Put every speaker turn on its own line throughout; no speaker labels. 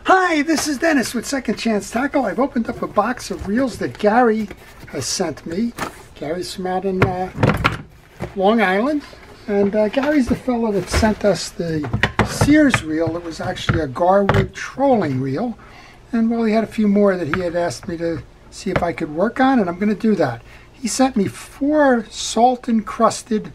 Hi, this is Dennis with Second Chance Tackle. I've opened up a box of reels that Gary has sent me. Gary's from out in Long Island. And Gary's the fellow that sent us the Sears reel. It was actually a Garwood trolling reel. And well, he had a few more that he had asked me to see if I could work on, and I'm going to do that. He sent me 4 salt-encrusted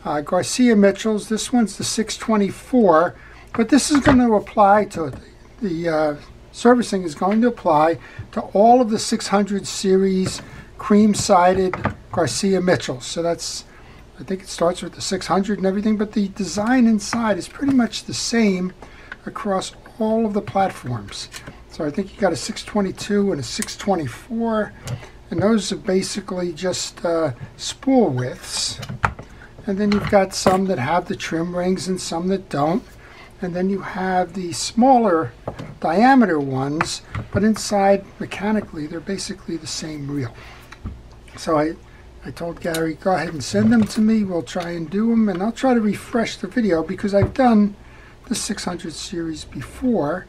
Garcia Mitchells. This one's the 624, but this is going to apply to the servicing is going to apply to all of the 600 series cream-sided Garcia Mitchells. So that's, I think it starts with the 600 and everything, but the design inside is pretty much the same across all of the platforms. So I think you got a 622 and a 624, and those are basically just spool widths. And then you've got some that have the trim rings and some that don't. And then you have the smaller diameter ones, but inside mechanically they're basically the same reel. So I told Gary, go ahead and send them to me. We'll try and do them, and I'll try to refresh the video because I've done the 600 series before.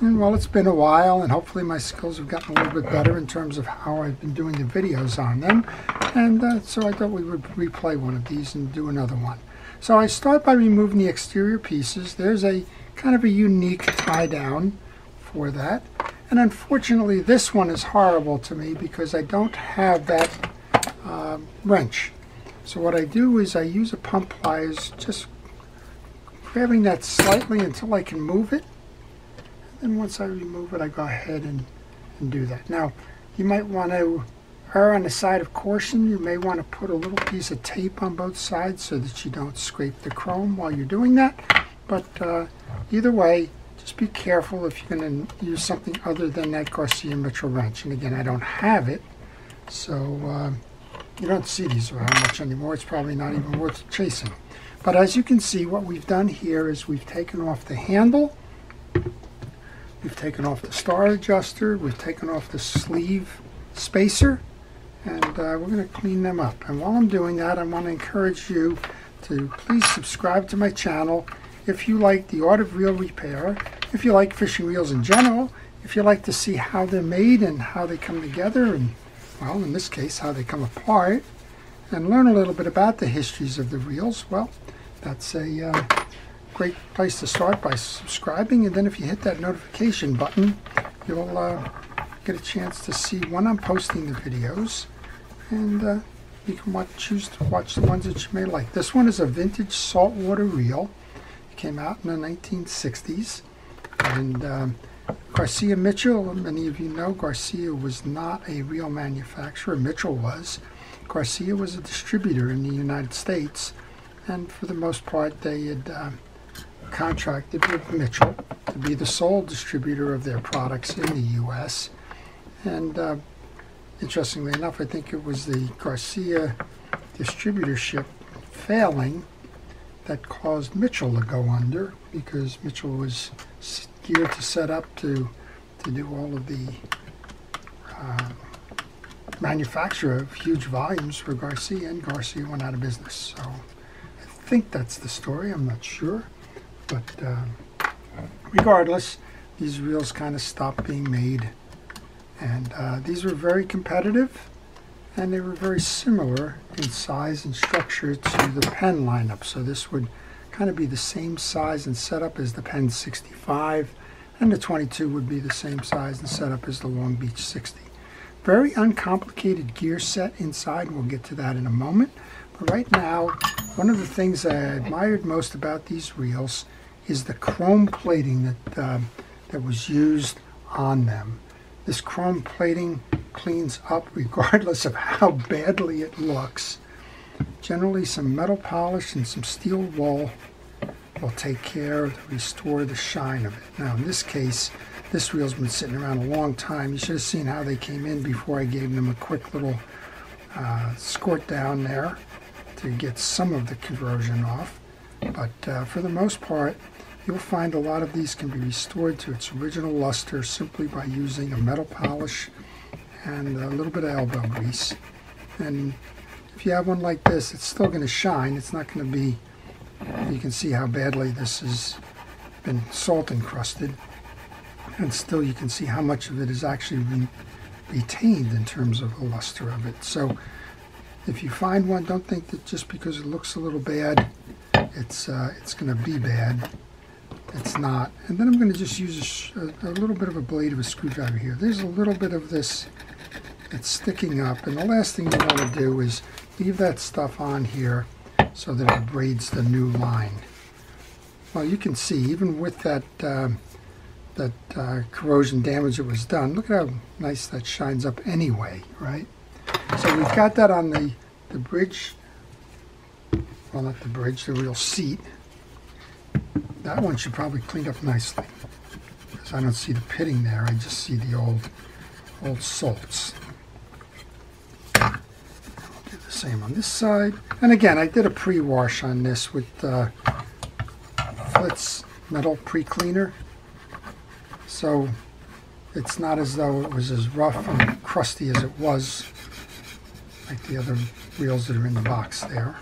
And well, it's been a while, and hopefully my skills have gotten a little bit better in terms of how I've been doing the videos on them. And so I thought we would replay one of these and do another one. So I start by removing the exterior pieces. There's a kind of a unique tie down for that. And unfortunately, this one is horrible to me because I don't have that wrench. So what I do is I use a pump pliers, just grabbing that slightly until I can move it. And once I remove it, I go ahead and do that. Now, you might want to err on the side of caution. You may want to put a little piece of tape on both sides so that you don't scrape the chrome while you're doing that. But either way, just be careful if you're going to use something other than that Garcia Mitchell wrench. And again, I don't have it, so you don't see these around much anymore. It's probably not even worth chasing. But as you can see, what we've done here is we've taken off the handle. We've taken off the star adjuster, we've taken off the sleeve spacer, and we're going to clean them up. And while I'm doing that, I want to encourage you to please subscribe to my channel if you like the art of reel repair, if you like fishing reels in general, if you like to see how they're made and how they come together, and well, in this case, how they come apart, and learn a little bit about the histories of the reels. Well, that's a great place to start by subscribing, and then if you hit that notification button, you'll get a chance to see when I'm posting the videos, and you can choose to watch the ones that you may like. This one is a vintage saltwater reel. It came out in the 1960s, and Garcia Mitchell, many of you know, Garcia was not a reel manufacturer. Mitchell was. Garcia was a distributor in the United States, and for the most part they had contracted with Mitchell to be the sole distributor of their products in the U.S. And interestingly enough, I think it was the Garcia distributorship failing that caused Mitchell to go under, because Mitchell was geared to set up to do all of the manufacture of huge volumes for Garcia, and Garcia went out of business. So I think that's the story. I'm not sure. But regardless, these reels kind of stopped being made, and these were very competitive, and they were very similar in size and structure to the Penn lineup. So this would kind of be the same size and setup as the Penn 65, and the 22 would be the same size and setup as the Long Beach 60. Very uncomplicated gear set inside. We'll get to that in a moment. But right now, one of the things I admired most about these reels is the chrome plating that was used on them. This chrome plating cleans up regardless of how badly it looks. Generally, some metal polish and some steel wool will take care to restore the shine of it. Now, in this case, this reel's been sitting around a long time. You should have seen how they came in before I gave them a quick little squirt down there to get some of the corrosion off. But for the most part, you'll find a lot of these can be restored to its original luster simply by using a metal polish and a little bit of elbow grease. And if you have one like this, it's still going to shine. It's not going to be, you can see how badly this has been salt encrusted. And still you can see how much of it is actually retained in terms of the luster of it. So if you find one, don't think that just because it looks a little bad, it's going to be bad. It's not. And then I'm going to just use a little bit of a blade of a screwdriver here. There's a little bit of this that's sticking up, and the last thing you want to do is leave that stuff on here so that it braids the new line. Well, you can see even with that corrosion damage that was done, look at how nice that shines up anyway, right? So we've got that on the bridge, well, not the bridge, the real seat. That one should probably clean up nicely, because I don't see the pitting there. I just see the old salts. I'll do the same on this side. And again, I did a pre-wash on this with Flitz metal pre-cleaner, so it's not as though it was as rough and crusty as it was like the other reels that are in the box there.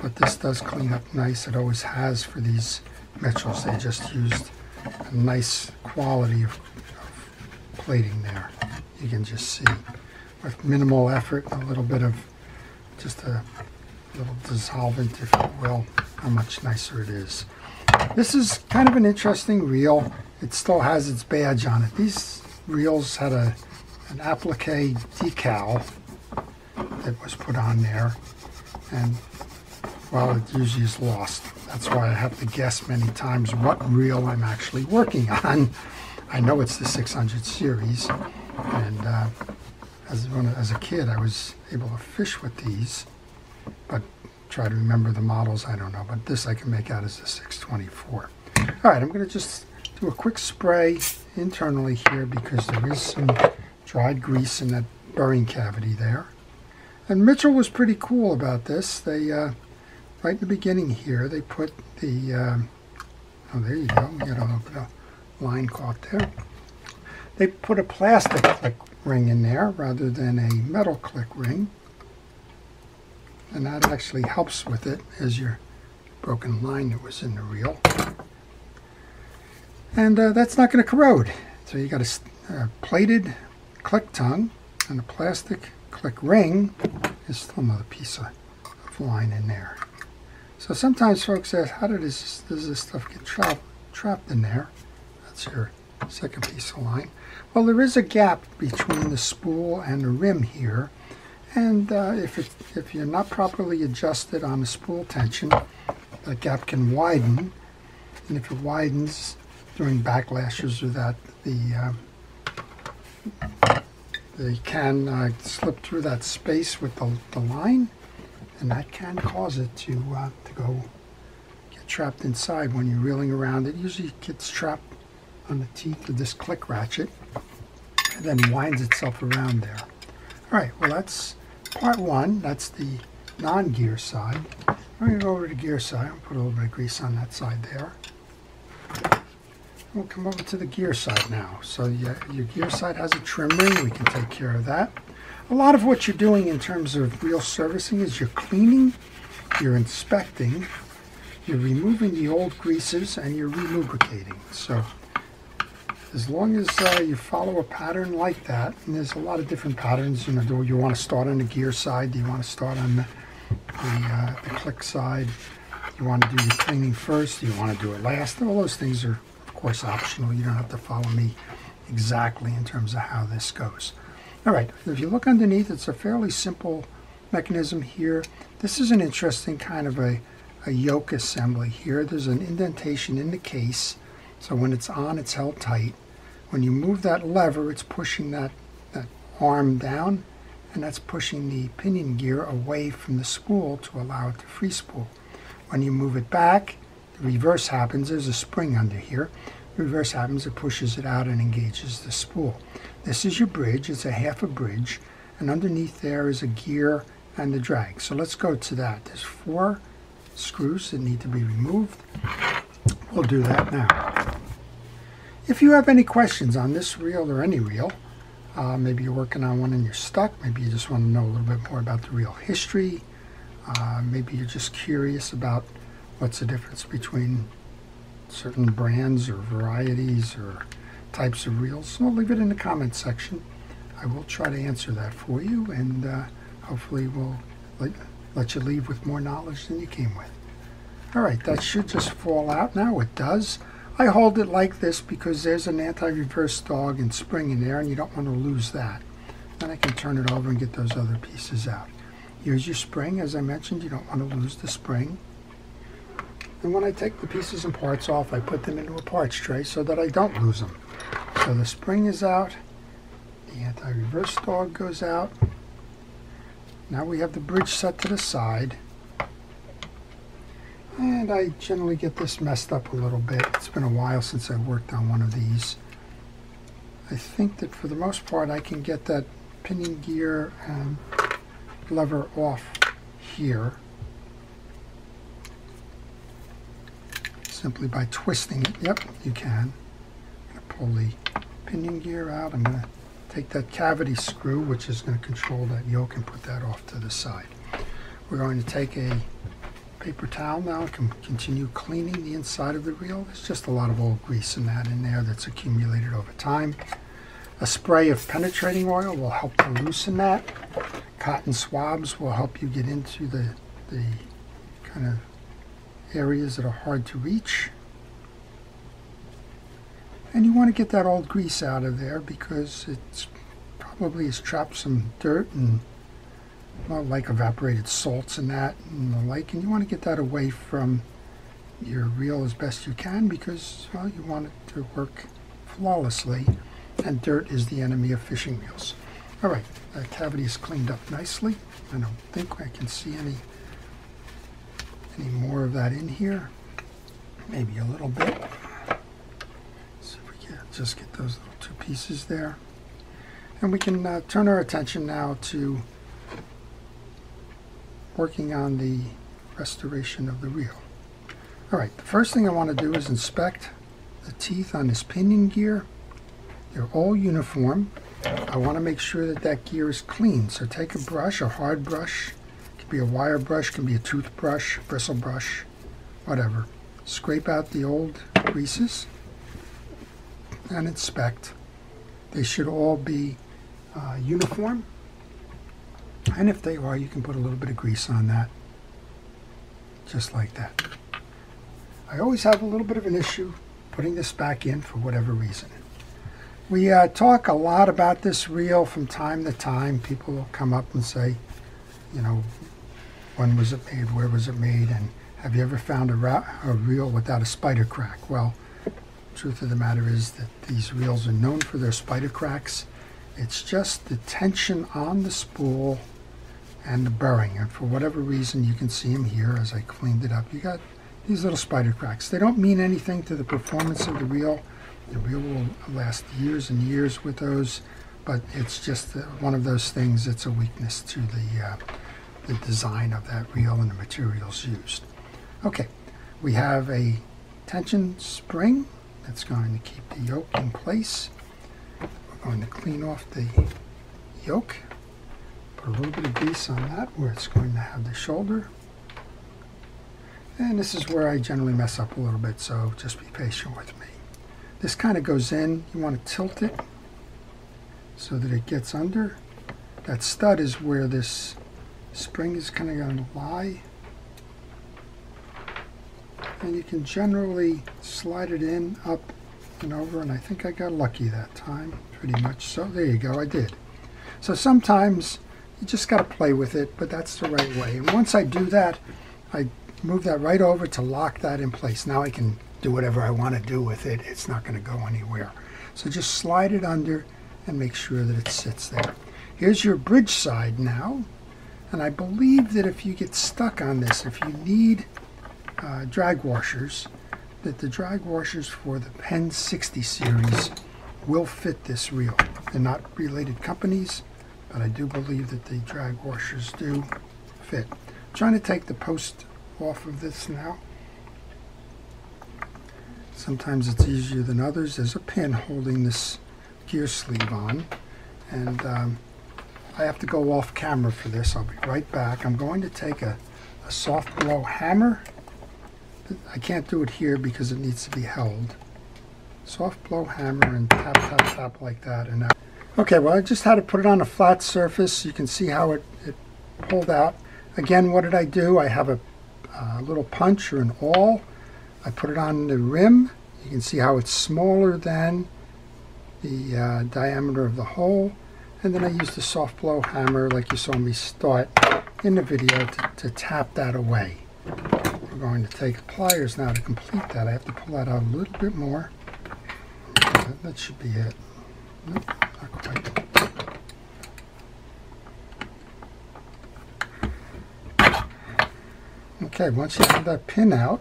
But this does clean up nice. It always has for these Mitchells. They just used a nice quality of plating there. You can just see with minimal effort, a little bit of just a little dissolvent, if you will, how much nicer it is. This is kind of an interesting reel. It still has its badge on it. These reels had an applique decal that was put on there, and well, it usually is lost. That's why I have to guess many times what reel I'm actually working on. I know it's the 600 series, and as a kid I was able to fish with these, but try to remember the models, I don't know. But this I can make out as the 624. All right, I'm going to just do a quick spray internally here because there is some dried grease in that bearing cavity there. And Mitchell was pretty cool about this. They right in the beginning here, they put the, oh, there you go, we got a little bit of line caught there. They put a plastic click ring in there rather than a metal click ring. And that actually helps with it as your broken line that was in the reel. And that's not going to corrode. So you got a plated click tongue and a plastic click ring. There's still another piece of line in there. So sometimes folks ask, how does this stuff get trapped in there? That's your second piece of line. Well, there is a gap between the spool and the rim here, and if you're not properly adjusted on the spool tension, that gap can widen, and if it widens during backlashes or that, they can slip through that space with the line, and that can cause it to go get trapped inside when you're reeling around. It usually gets trapped on the teeth of this click ratchet and then winds itself around there. All right, well, that's part one. That's the non-gear side. I'm going to go over to the gear side. I'll put a little bit of grease on that side there. We'll come over to the gear side now. So your gear side has a trim ring. We can take care of that. A lot of what you're doing in terms of reel servicing is you're cleaning, you're inspecting, you're removing the old greases, and you're relubricating. So as long as you follow a pattern like that, and there's a lot of different patterns, you know, do you want to start on the gear side? Do you want to start on the click side? Do you want to do your cleaning first? Do you want to do it last? All those things are, of course, optional. You don't have to follow me exactly in terms of how this goes. All right, if you look underneath, it's a fairly simple mechanism here. This is an interesting kind of a yoke assembly here. There's an indentation in the case, so when it's on, it's held tight. When you move that lever, it's pushing that arm down, and that's pushing the pinion gear away from the spool to allow it to free spool. When you move it back, the reverse happens. There's a spring under here. The reverse happens, it pushes it out and engages the spool. This is your bridge. It's a half a bridge, and underneath there is a gear and the drag. So let's go to that. There's 4 screws that need to be removed. We'll do that now. If you have any questions on this reel or any reel, maybe you're working on one and you're stuck, maybe you just want to know a little bit more about the reel history, maybe you're just curious about what's the difference between certain brands or varieties or types of reels, so leave it in the comment section. I will try to answer that for you, and hopefully we'll let you leave with more knowledge than you came with. Alright, that should just fall out now. It does. I hold it like this because there's an anti-reverse dog and spring in there, and you don't want to lose that. Then I can turn it over and get those other pieces out. Here's your spring. As I mentioned, you don't want to lose the spring. And when I take the pieces and parts off, I put them into a parts tray so that I don't lose them. So the spring is out. The anti-reverse dog goes out. Now we have the bridge set to the side. And I generally get this messed up a little bit. It's been a while since I've worked on one of these. I think that for the most part I can get that pinion gear and lever off here simply by twisting it. Yep, you can. I'm going to pull the pinion gear out. I'm going to take that cavity screw, which is going to control that yoke, and put that off to the side. We're going to take a paper towel now and continue cleaning the inside of the reel. There's just a lot of old grease in there that's accumulated over time. A spray of penetrating oil will help to loosen that. Cotton swabs will help you get into the kind of areas that are hard to reach. And you want to get that old grease out of there because it's probably has trapped some dirt and like evaporated salts and that and the like, and you want to get that away from your reel as best you can because, well, you want it to work flawlessly, and dirt is the enemy of fishing reels. Alright, that cavity is cleaned up nicely. I don't think I can see any more of that in here. Maybe a little bit. See if we can just get those little two pieces there. And we can turn our attention now to working on the restoration of the reel. Alright, the first thing I want to do is inspect the teeth on this pinion gear. They're all uniform. I want to make sure that that gear is clean. So take a brush, a hard brush. It could be a wire brush, it can be a toothbrush, bristle brush, whatever. Scrape out the old greases and inspect. They should all be uniform. And if they are, you can put a little bit of grease on that, just like that. I always have a little bit of an issue putting this back in for whatever reason. We talk a lot about this reel from time to time. People will come up and say, you know, when was it made, where was it made, and have you ever found a reel without a spider crack? Well, the truth of the matter is that these reels are known for their spider cracks. It's just the tension on the spool and the burring, and for whatever reason, you can see them here as I cleaned it up. You got these little spider cracks. They don't mean anything to the performance of the reel. The reel will last years and years with those, but it's just one of those things that's a weakness to the design of that reel and the materials used. Okay, we have a tension spring that's going to keep the yoke in place. We're going to clean off the yoke. Put a little bit of grease on that where it's going to have the shoulder. And this is where I generally mess up a little bit, so just be patient with me. This kind of goes in. You want to tilt it so that it gets under. That stud is where this spring is kind of going to lie. And you can generally slide it in, up and over, and I think I got lucky that time, pretty much. So there you go, I did. So sometimes you just got to play with it, but that's the right way. And once I do that, I move that right over to lock that in place. Now I can do whatever I want to do with it. It's not going to go anywhere. So just slide it under and make sure that it sits there. Here's your bridge side now. And I believe that if you get stuck on this, if you need drag washers, that the drag washers for the Penn 60 series will fit this reel. They're not related companies, but I do believe that the drag washers do fit. I'm trying to take the post off of this now. Sometimes it's easier than others. There's a pin holding this gear sleeve on, and I have to go off camera for this. I'll be right back. I'm going to take a soft blow hammer I can't do it here because it needs to be held. Soft blow hammer and tap, tap, tap like that. And okay, well, I just had to put it on a flat surface. You can see how it pulled out. Again, what did I do? I have a little punch or an awl. I put it on the rim. You can see how it's smaller than the diameter of the hole. And then I used a soft blow hammer like you saw me start in the video to tap that away. We're going to take pliers now to complete that. I have to pull that out a little bit more. That should be it. Nope, not quite. Okay, once you have that pin out,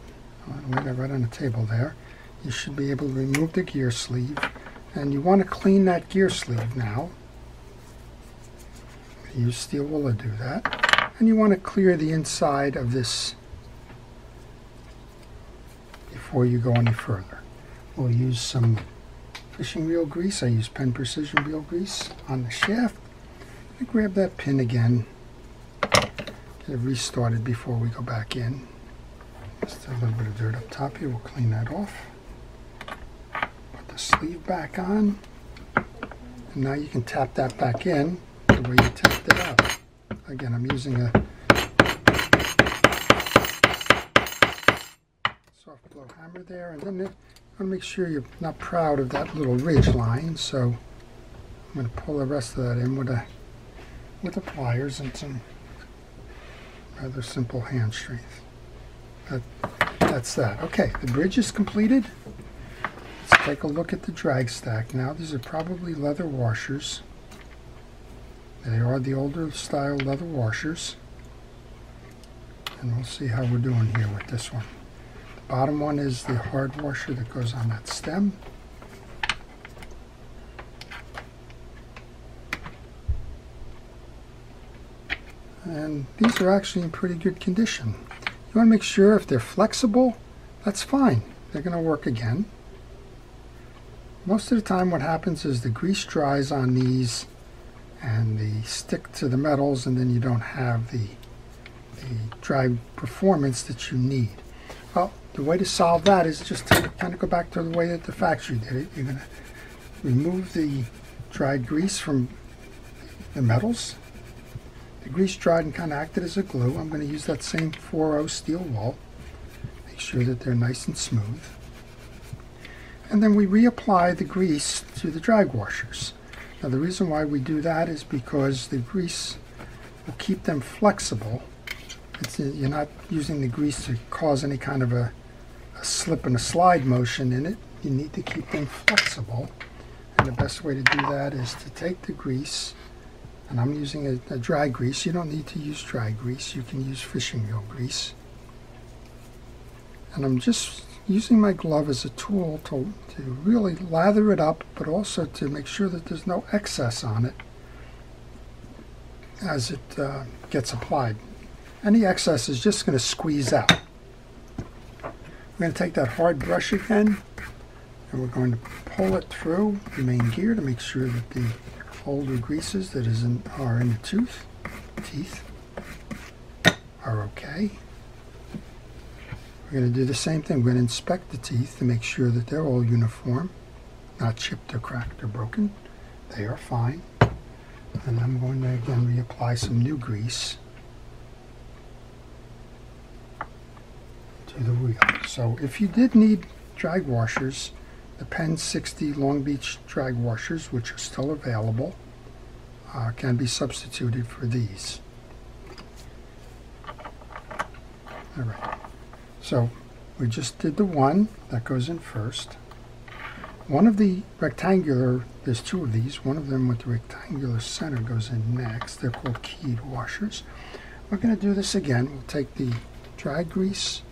I'll lay that right on the table there, you should be able to remove the gear sleeve. And you want to clean that gear sleeve now. Use steel wool to do that. And you want to clear the inside of this before you go any further. We'll use some fishing reel grease. I use Penn Precision reel grease on the shaft. And grab that pin again. Get it restarted before we go back in. Just a little bit of dirt up top here. We'll clean that off. Put the sleeve back on. And now you can tap that back in the way you tapped it out. Again, I'm using a soft blow hammer there. And then I want to make sure you're not proud of that little ridge line. So I'm going to pull the rest of that in with the pliers and some rather simple hand strength. That's that. Okay, the bridge is completed. Let's take a look at the drag stack now. These are probably leather washers. They are the older style leather washers. And we'll see how we're doing here with this one. The bottom one is the hard washer that goes on that stem. And these are actually in pretty good condition. You want to make sure if they're flexible, that's fine. They're going to work again. Most of the time what happens is the grease dries on these and they stick to the metals, and then you don't have the dry performance that you need. Well, the way to solve that is just to kind of go back to the way that the factory did it. You're going to remove the dried grease from the metals. The grease dried and kind of acted as a glue. I'm going to use that same 4.0 steel wool. Make sure that they're nice and smooth. And then we reapply the grease to the drag washers. Now the reason why we do that is because the grease will keep them flexible. You're not using the grease to cause any kind of a slip and a slide motion in it. You need to keep them flexible. And the best way to do that is to take the grease, and I'm using a dry grease. You don't need to use dry grease. You can use fishing reel grease. And I'm just using my glove as a tool to really lather it up, but also to make sure that there's no excess on it as it gets applied. Any excess is just going to squeeze out. We're going to take that hard brush again, and we're going to pull it through the main gear to make sure that the older greases that are in the teeth are okay. We're going to do the same thing. We're going to inspect the teeth to make sure that they're all uniform, not chipped or cracked or broken. They are fine. And I'm going to again reapply some new grease to the wheel. So if you did need drag washers, the Penn 60 Long Beach drag washers, which are still available, can be substituted for these. All right. So we just did the one that goes in first. One of the rectangular, there's two of these, one of them with the rectangular center goes in next. They're called keyed washers. We're going to do this again. We'll take the dry grease,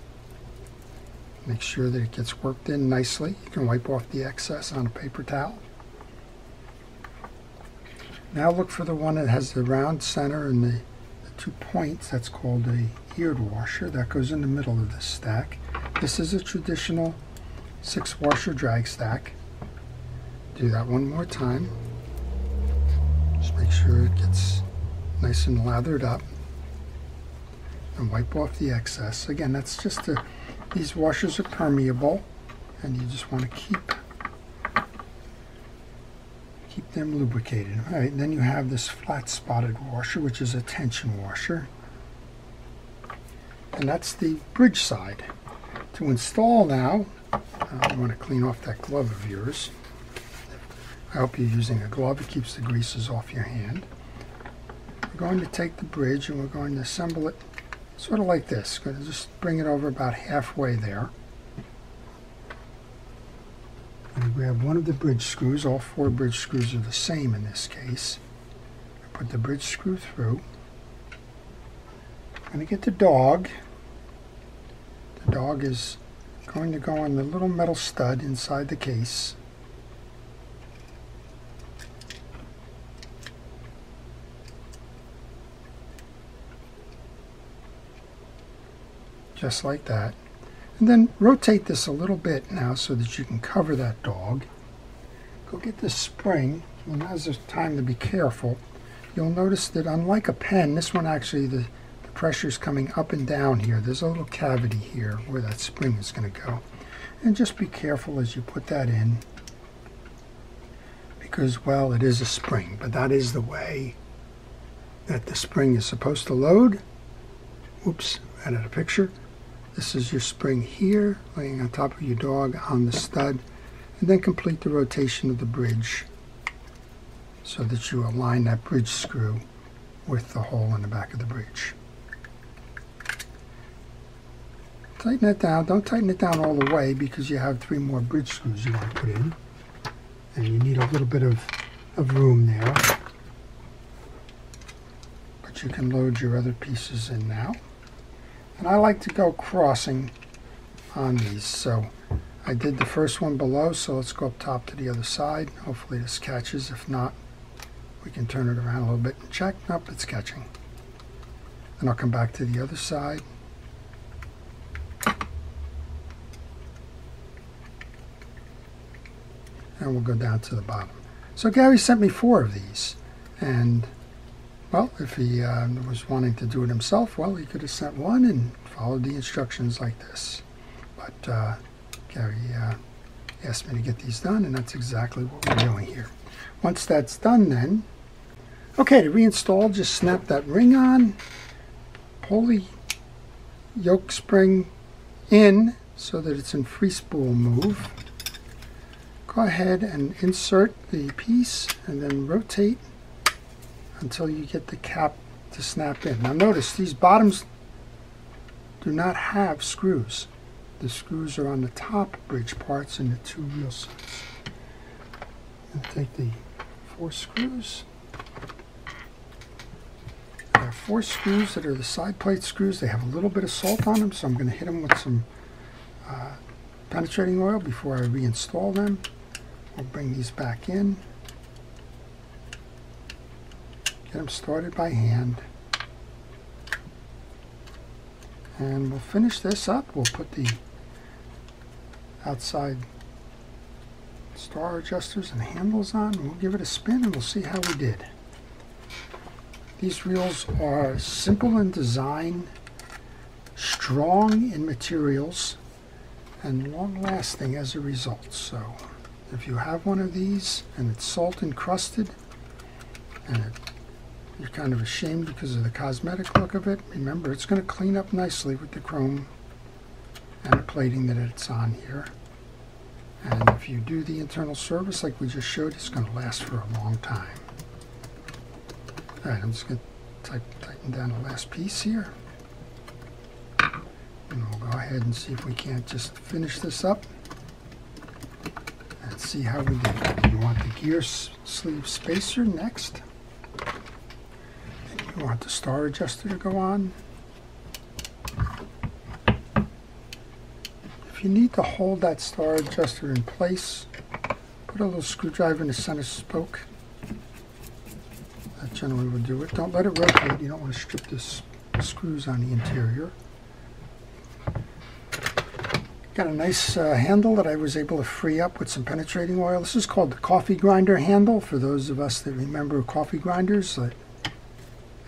make sure that it gets worked in nicely. You can wipe off the excess on a paper towel. Now look for the one that has the round center and the 2 points. That's called a eared washer. That goes in the middle of this stack. This is a traditional 6-washer drag stack. Do that one more time. Just make sure it gets nice and lathered up. And wipe off the excess. Again, that's just to These washers are permeable, and you just want to keep them lubricated. All right, and then you have this flat spotted washer, which is a tension washer. And that's the bridge side. To install now, you want to clean off that glove of yours. I hope you're using a glove. It keeps the greases off your hand. We're going to take the bridge and we're going to assemble it sort of like this. Going to just bring it over about halfway there. And grab one of the bridge screws. All 4 bridge screws are the same in this case. Put the bridge screw through. I'm going to get the dog. The dog is going to go on the little metal stud inside the case. Just like that. And then rotate this a little bit now so that you can cover that dog. Go get this spring, and now's the time to be careful. You'll notice that unlike a pen, this one actually, the pressure is coming up and down here. There's a little cavity here where that spring is going to go. And just be careful as you put that in, because, well, it is a spring, but that is the way that the spring is supposed to load. Oops, added a picture. This is your spring here, laying on top of your dog on the stud, and then complete the rotation of the bridge so that you align that bridge screw with the hole in the back of the bridge. Tighten it down. Don't tighten it down all the way because you have 3 more bridge screws you want to put in, and you need a little bit of room there. But you can load your other pieces in now. And I like to go crossing on these, so I did the first one below, so let's go up top to the other side. Hopefully this catches. If not, we can turn it around a little bit and check. Nope, it's catching. Then I'll come back to the other side. And we'll go down to the bottom. So Gary sent me 4 of these, and well, if he was wanting to do it himself, well, he could have sent one and followed the instructions like this. But Gary asked me to get these done, and that's exactly what we're doing here. Once that's done then, okay, to reinstall, just snap that ring on, pull the yoke spring in so that it's in free spool move. Go ahead and insert the piece and then rotate until you get the cap to snap in. Now notice these bottoms do not have screws. The screws are on the top bridge parts and the 2 real sides. I'm going to take the 4 screws. There are 4 screws that are the side plate screws. They have a little bit of salt on them, so I'm going to hit them with some penetrating oil before I reinstall them. We'll bring these back in. Get them started by hand. And we'll finish this up. We'll put the outside star adjusters and handles on. We'll give it a spin and we'll see how we did. These reels are simple in design, strong in materials, and long-lasting as a result. So if you have one of these and it's salt encrusted and you're kind of ashamed because of the cosmetic look of it, remember it's going to clean up nicely with the chrome and the plating that it's on here. And if you do the internal service like we just showed, it's going to last for a long time. Alright, I'm just going to tighten down the last piece here. And we'll go ahead and see if we can't just finish this up and see how we did. You want the gear sleeve spacer next. You want the star adjuster to go on. If you need to hold that star adjuster in place, put a little screwdriver in the center spoke. That generally will do it. Don't let it rotate. You don't want to strip the screws on the interior. Got a nice handle that I was able to free up with some penetrating oil. This is called the coffee grinder handle for those of us that remember coffee grinders like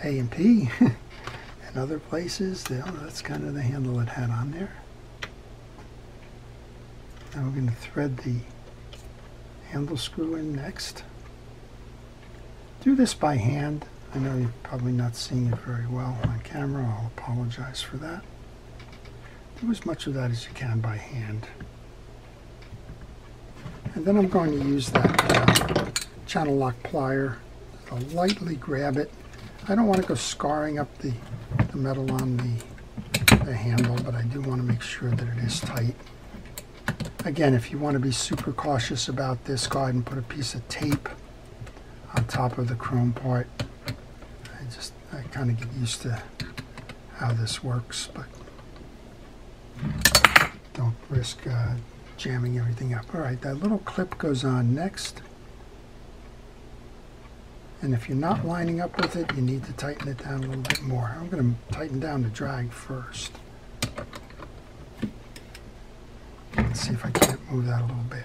A&P and other places. That's kind of the handle it had on there. Now we're going to thread the handle screw in next. Do this by hand. I know you're probably not seeing it very well on camera. I'll apologize for that. Do as much of that as you can by hand. And then I'm going to use that channel lock plier to lightly grab it. I don't want to go scarring up the metal on the handle, but I do want to make sure that it is tight. Again, if you want to be super cautious about this, go ahead and put a piece of tape on top of the chrome part. I kind of get used to how this works, but don't risk jamming everything up. All right, that little clip goes on next. And if you're not lining up with it, you need to tighten it down a little bit more. I'm going to tighten down the drag first. Let's see if I can't move that a little bit.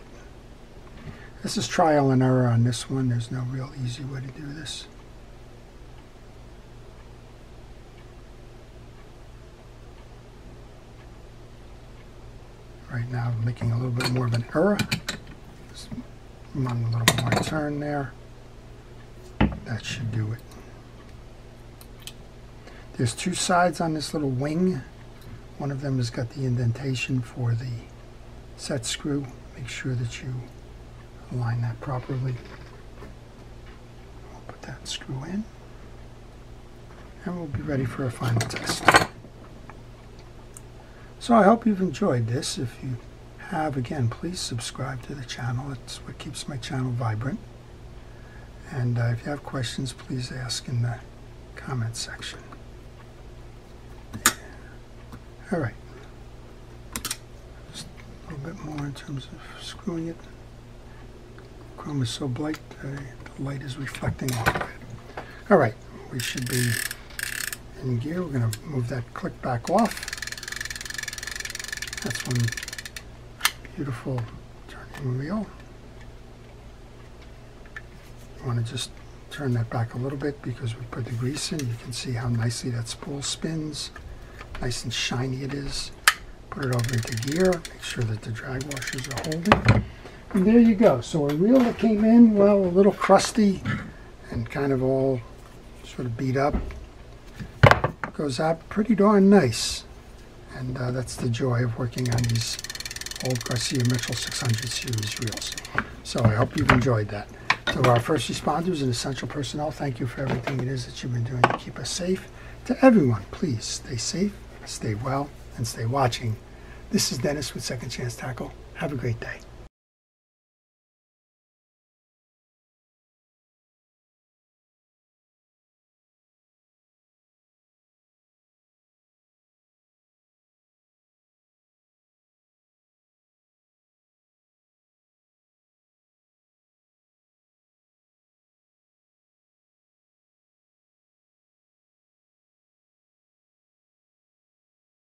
This is trial and error on this one. There's no real easy way to do this. Right now I'm making a little bit more of an error. Just run a little more turn there. That should do it. There's two sides on this little wing. One of them has got the indentation for the set screw. Make sure that you align that properly. We'll put that screw in. And we'll be ready for a final test. So I hope you've enjoyed this. If you have, again, please subscribe to the channel. It's what keeps my channel vibrant. And if you have questions, please ask in the comment section. All right. Just a little bit more in terms of screwing it. Chrome is so bright, the light is reflecting off of it. All right, we should be in gear. We're going to move that click back off. That's one beautiful turning wheel. You want to just turn that back a little bit because we put the grease in. You can see how nicely that spool spins. Nice and shiny it is. Put it over into gear. Make sure that the drag washers are holding. And there you go. So a reel that came in, well, a little crusty and kind of all sort of beat up, goes out pretty darn nice. And that's the joy of working on these old Garcia Mitchell 600 series reels. So I hope you've enjoyed that. To our first responders and essential personnel, thank you for everything it is that you've been doing to keep us safe. To everyone, please stay safe, stay well, and stay watching. This is Dennis with Second Chance Tackle. Have a great day.